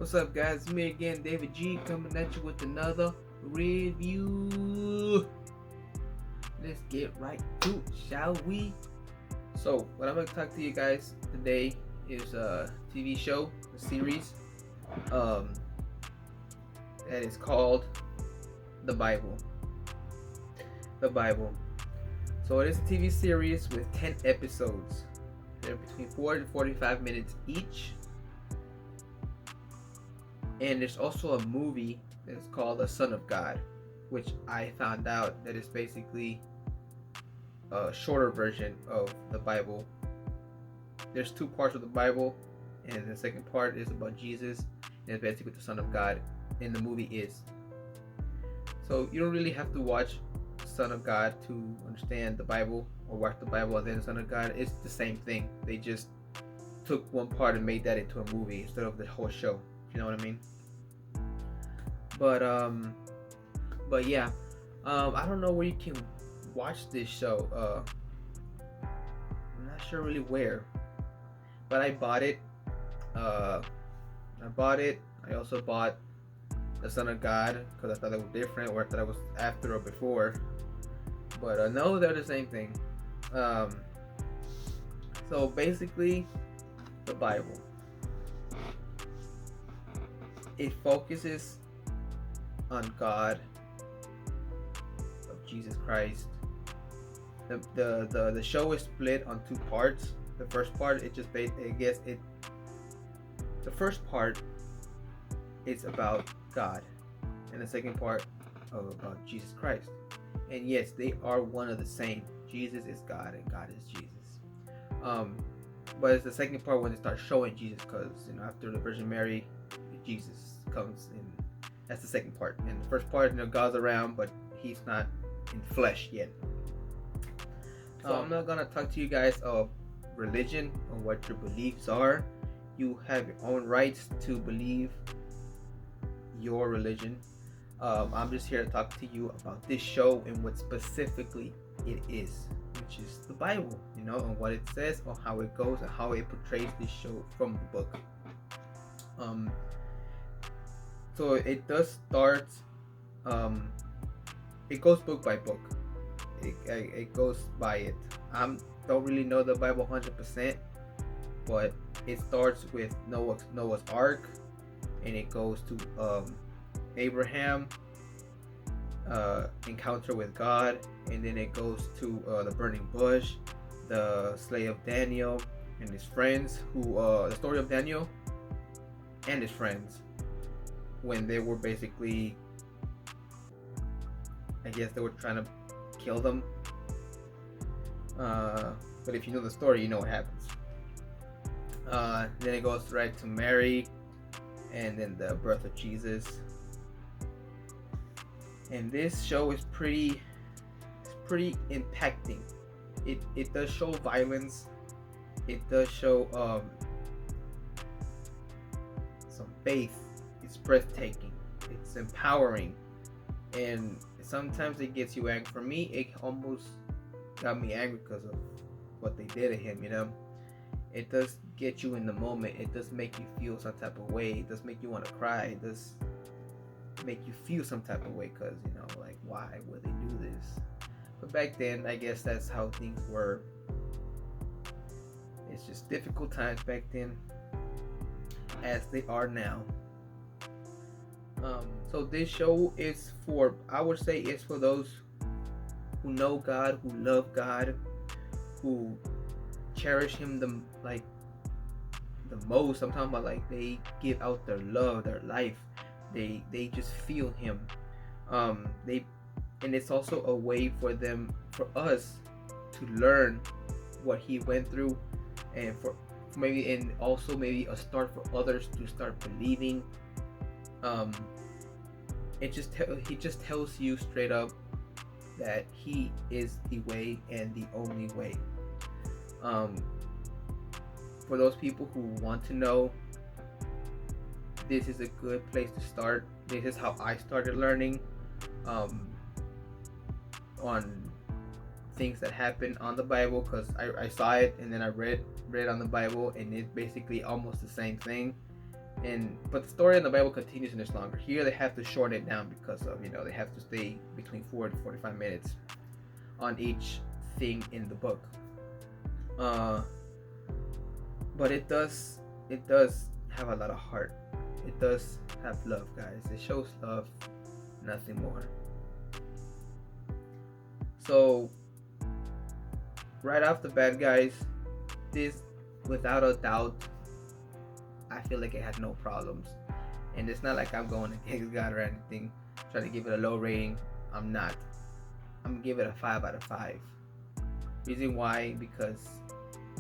What's up, guys? It's me again, David G, coming at you with another review. Let's get right to it, shall we? So, what I'm going to talk to you guys today is a TV show, a series, um, that is called The Bible. The Bible. So, it is a TV series with 10 episodes. They're between 40 to 45 minutes each. And there's also a movie that's called The Son of God, which I found out that is basically a shorter version of the Bible. There's two parts of the Bible, and the second part is about Jesus, and it's basically the Son of God, and the movie is. So you don't really have to watch Son of God to understand the Bible, or watch the Bible and then the Son of God. It's the same thing. They just took one part and made that into a movie instead of the whole show. You know what I mean? But yeah, I don't know where you can watch this show. I'm not sure really where, but I bought it. I also bought The Son of God because I thought they were different, or I thought it was after or before. But no, they're the same thing. So basically, the Bible. It focuses on God, of Jesus Christ. The show is split on two parts. The first part, the first part is about God, and the second part about Jesus Christ. And yes, they are one of the same. Jesus is God and God is Jesus. But it's the second part when they start showing Jesus, because after the Virgin Mary, Jesus comes in. That's the second part. And the first part, God's around, but he's not in flesh yet. So I'm not gonna talk to you guys of religion or what your beliefs are. You have your own rights to believe your religion. I'm just here to talk to you about this show and what specifically it is, which is the Bible, and what it says, or how it goes, and how it portrays this show from the book. So it does start. It goes book by book. It goes by it. I don't really know the Bible 100%, but it starts with Noah's Ark, and it goes to Abraham encounter with God, and then it goes to the burning bush, the slay of Daniel and his friends, the story of Daniel and his friends when they were basically, I guess they were trying to kill them. But if you know the story, you know what happens. Then it goes right to Mary, and then the birth of Jesus. And this show is pretty impacting. It does show violence. It does show some faith. It's breathtaking. It's empowering, and sometimes it gets you angry. For me, it almost got me angry because of what they did to him. It does get you in the moment. It does make you feel some type of way. It does make you want to cry. It does make you feel some type of way because like, why would they do this? But back then, I guess that's how things were. It's just difficult times back then, as they are now. So this show is I would say it's for those who know God, who love God, who cherish Him the most. I'm talking about like they give out their love, their life. They just feel Him. And it's also a way for us to learn what He went through, and also maybe a start for others to start believing. He just tells you straight up that He is the way and the only way. For those people who want to know, this is a good place to start. This is how I started learning on things that happen on the Bible, because I saw it and then I read on the Bible, and it's basically almost the same thing. But the story in the Bible continues and it's longer. Here they have to shorten it down because of they have to stay between 4 to 45 minutes on each thing in the book. But it does have a lot of heart. It does have love, guys. It shows love, nothing more. So right off the bat, guys, this without a doubt, I feel like it had no problems. And it's not like I'm going against God or anything, trying to give it a low rating. I'm not. I'm gonna give it a 5 out of 5. Reason why? Because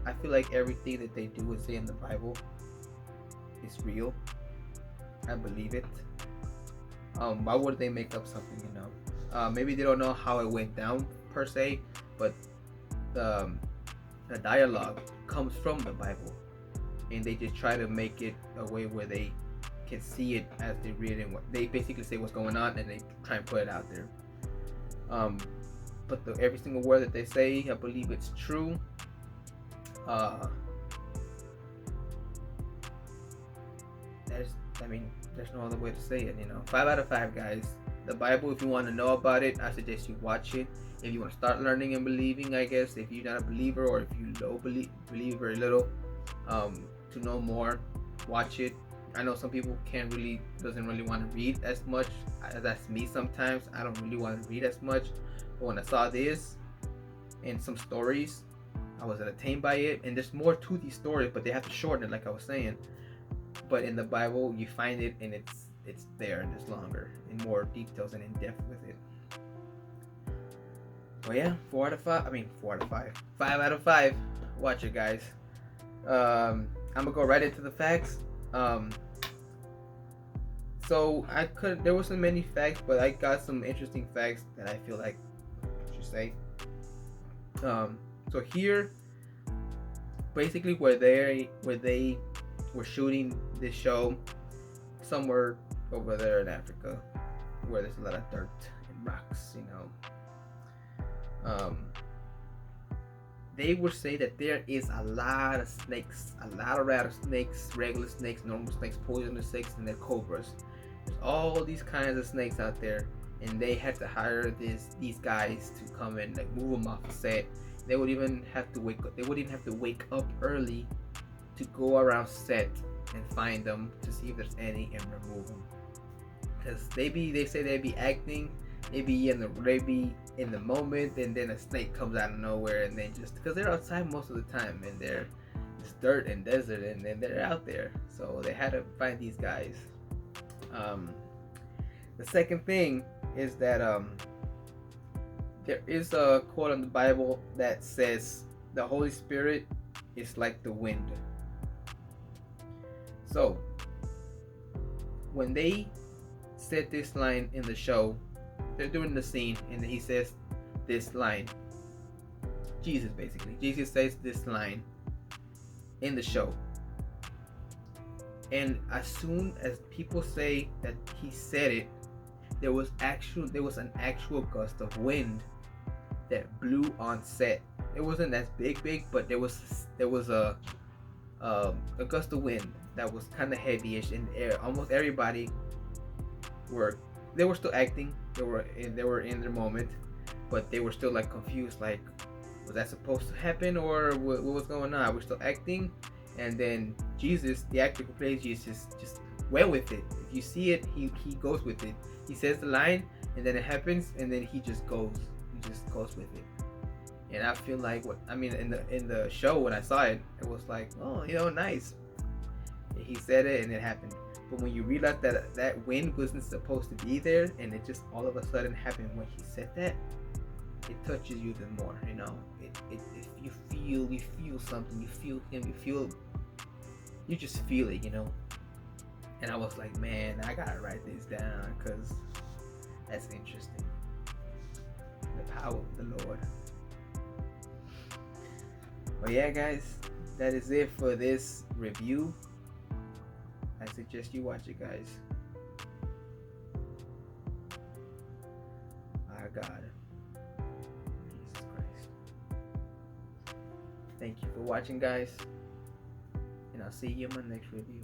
I feel like everything that they do and say in the Bible is real. I believe it. Why would they make up something? Maybe they don't know how it went down per se, but the dialogue comes from the Bible, and they just try to make it a way where they can see it as they read it. And they basically say what's going on, and they try and put it out there. But every single word that they say, I believe it's true. There's no other way to say it. 5 out of 5, guys. The Bible, if you want to know about it, I suggest you watch it. If you want to start learning and believing, I guess, if you're not a believer or if you believe very little, to know more, watch it. I know some people doesn't really want to read as much. That's me sometimes. I don't really want to read as much. But when I saw this and some stories, I was entertained by it. And there's more to these stories, but they have to shorten it, like I was saying. But in the Bible, you find it, and it's there, and it's longer, in more details and in depth with it. But yeah, 4 out of 5. 5 out of 5. Watch it, guys. I'm gonna go right into the facts. So there wasn't many facts, but I got some interesting facts that I feel like I should say. So here, basically, where they were shooting this show, somewhere over there in Africa, where there's a lot of dirt and rocks, they would say that there is a lot of snakes, a lot of rattlesnakes, regular snakes, normal snakes, poisonous snakes, and they're cobras. There's all these kinds of snakes out there, and they had to hire these guys to come and move them off the set. They would even have to wake up early to go around set and find them to see if there's any and remove them. Because they say they'd be acting, they be in the moment, and then a snake comes out of nowhere, and they just, because they're outside most of the time, and it's dirt and desert, and then they're out there, so they had to find these guys. The second thing is that there is a quote in the Bible that says the Holy Spirit is like the wind. So when they said this line in the show, they're doing the scene, and he says this line. Jesus says this line in the show, and as soon as people say that he said it, there was an actual gust of wind that blew on set. It wasn't as big, but there was a gust of wind that was kind of heavyish in the air. Almost everybody were still acting. They were in their moment, but they were still confused. Was that supposed to happen, or what was going on? We're still acting, and then Jesus, the actor who plays Jesus, just went with it. If you see it, he goes with it. He says the line, and then it happens, and then he just goes with it. And I feel like in the show, when I saw it, it was like, oh, nice. He said it and it happened. But when you realize that wind wasn't supposed to be there, and it just all of a sudden happened when he said that, it touches you the more. You feel something. You feel him. You just feel it. And I was like, man, I gotta write this down because that's interesting. The power of the Lord. But yeah, guys, that is it for this review. I suggest you watch it, guys. My God. Jesus Christ. Thank you for watching, guys. And I'll see you in my next review.